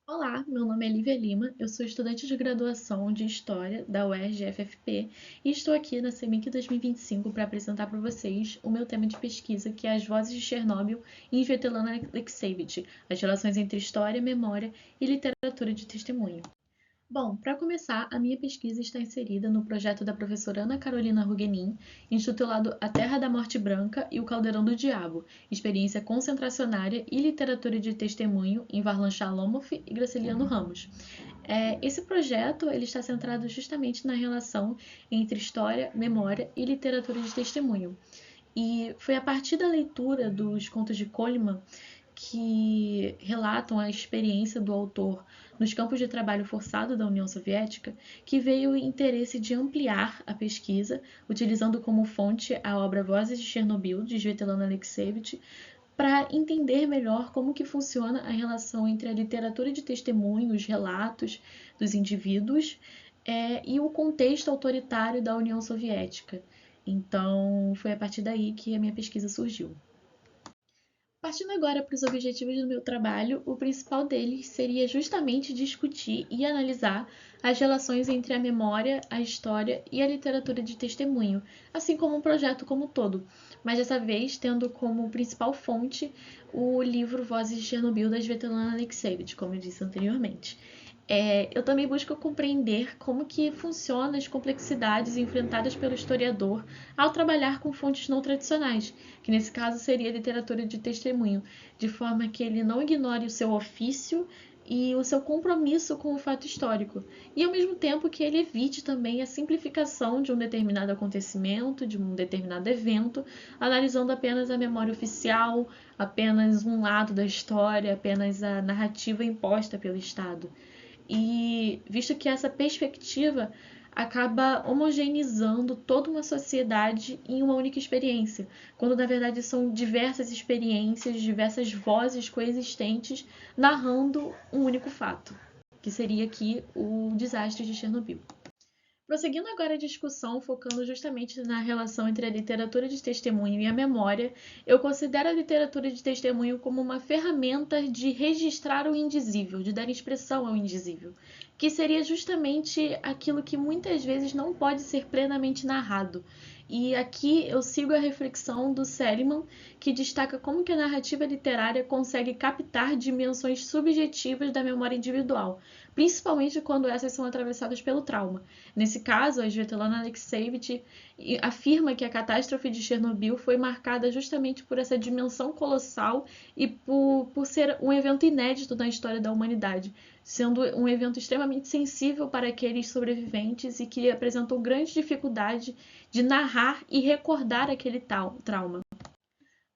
Olá, meu nome é Lívia Lima, eu sou estudante de graduação de História da UERJ-FFP e estou aqui na CEMIC 2025 para apresentar para vocês o meu tema de pesquisa, que é as vozes de Chernobyl em Svetlana Alexievich, as relações entre história, memória e literatura de testemunho. Bom, para começar, a minha pesquisa está inserida no projeto da professora Ana Carolina Rugenin, intitulado A Terra da Morte Branca e o Caldeirão do Diabo, experiência concentracionária e literatura de testemunho em Varlam Shalomov e Graciliano Ramos. Esse projeto ele está centrado justamente na relação entre história, memória e literatura de testemunho. E foi a partir da leitura dos contos de Coleman que relatam a experiência do autor nos campos de trabalho forçado da União Soviética, que veio o interesse de ampliar a pesquisa, utilizando como fonte a obra Vozes de Chernobyl, de Svetlana Alexievich, para entender melhor como que funciona a relação entre a literatura de testemunho, os relatos dos indivíduos, e o contexto autoritário da União Soviética. Então, foi a partir daí que a minha pesquisa surgiu. Partindo agora para os objetivos do meu trabalho, o principal deles seria justamente discutir e analisar as relações entre a memória, a história e a literatura de testemunho, assim como um projeto como um todo, mas dessa vez tendo como principal fonte o livro Vozes de Chernobyl da Svetlana Alexievich, como eu disse anteriormente. Eu também busco compreender como que funcionam as complexidades enfrentadas pelo historiador ao trabalhar com fontes não tradicionais, que nesse caso seria a literatura de testemunho, de forma que ele não ignore o seu ofício e o seu compromisso com o fato histórico, e ao mesmo tempo que ele evite também a simplificação de um determinado acontecimento, de um determinado evento, analisando apenas a memória oficial, apenas um lado da história, apenas a narrativa imposta pelo Estado. E visto que essa perspectiva acaba homogeneizando toda uma sociedade em uma única experiência, quando na verdade são diversas experiências, diversas vozes coexistentes narrando um único fato, que seria aqui o desastre de Chernobyl. Prosseguindo agora a discussão, focando justamente na relação entre a literatura de testemunho e a memória, eu considero a literatura de testemunho como uma ferramenta de registrar o indizível, de dar expressão ao indizível, que seria justamente aquilo que muitas vezes não pode ser plenamente narrado. E aqui eu sigo a reflexão do Seligman, que destaca como que a narrativa literária consegue captar dimensões subjetivas da memória individual, principalmente quando essas são atravessadas pelo trauma. Nesse caso, a Svetlana Alexievich afirma que a catástrofe de Chernobyl foi marcada justamente por essa dimensão colossal e por ser um evento inédito na história da humanidade, sendo um evento extremamente sensível para aqueles sobreviventes e que apresentou grande dificuldade de narrar e recordar aquele trauma.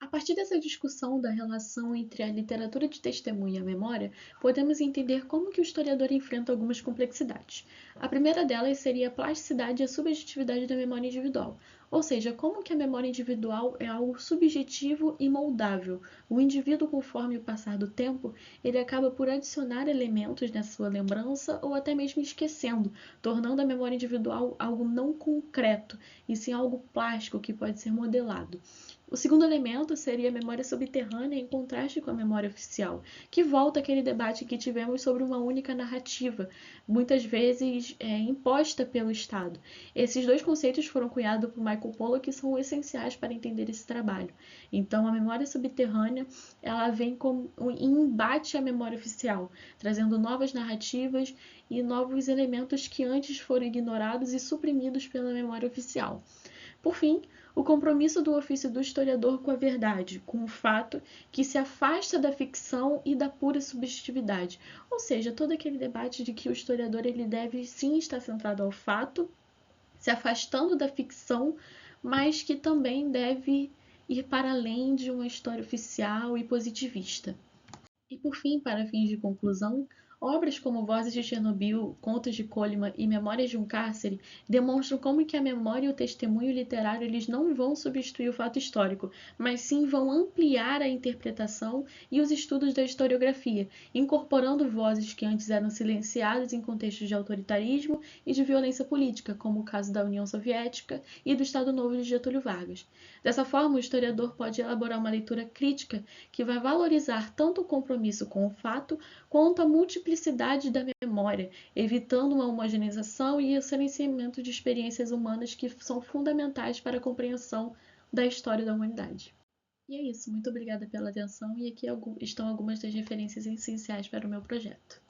A partir dessa discussão da relação entre a literatura de testemunho e a memória, podemos entender como que o historiador enfrenta algumas complexidades. A primeira delas seria a plasticidade e a subjetividade da memória individual, ou seja, como que a memória individual é algo subjetivo e moldável. O indivíduo, conforme o passar do tempo, ele acaba por adicionar elementos na sua lembrança ou até mesmo esquecendo, tornando a memória individual algo não concreto, e sim algo plástico que pode ser modelado. O segundo elemento seria a memória subterrânea em contraste com a memória oficial, que volta àquele debate que tivemos sobre uma única narrativa, muitas vezes imposta pelo Estado. Esses dois conceitos foram cunhados por Michael Pollock e são essenciais para entender esse trabalho. Então, a memória subterrânea ela vem em embate à memória oficial, trazendo novas narrativas e novos elementos que antes foram ignorados e suprimidos pela memória oficial. Por fim, o compromisso do ofício do historiador com a verdade, com o fato que se afasta da ficção e da pura subjetividade, ou seja, todo aquele debate de que o historiador ele deve sim estar centrado ao fato, se afastando da ficção, mas que também deve ir para além de uma história oficial e positivista. E por fim, para fins de conclusão, obras como Vozes de Chernobyl, Contos de Coleman e Memórias de um Cárcere demonstram como que a memória e o testemunho literário eles não vão substituir o fato histórico, mas sim vão ampliar a interpretação e os estudos da historiografia, incorporando vozes que antes eram silenciadas em contextos de autoritarismo e de violência política, como o caso da União Soviética e do Estado Novo de Getúlio Vargas. Dessa forma, o historiador pode elaborar uma leitura crítica que vai valorizar tanto o compromisso com o fato quanto à multiplicidade da memória, evitando uma homogeneização e o silenciamento de experiências humanas que são fundamentais para a compreensão da história da humanidade. E é isso, muito obrigada pela atenção e aqui estão algumas das referências essenciais para o meu projeto.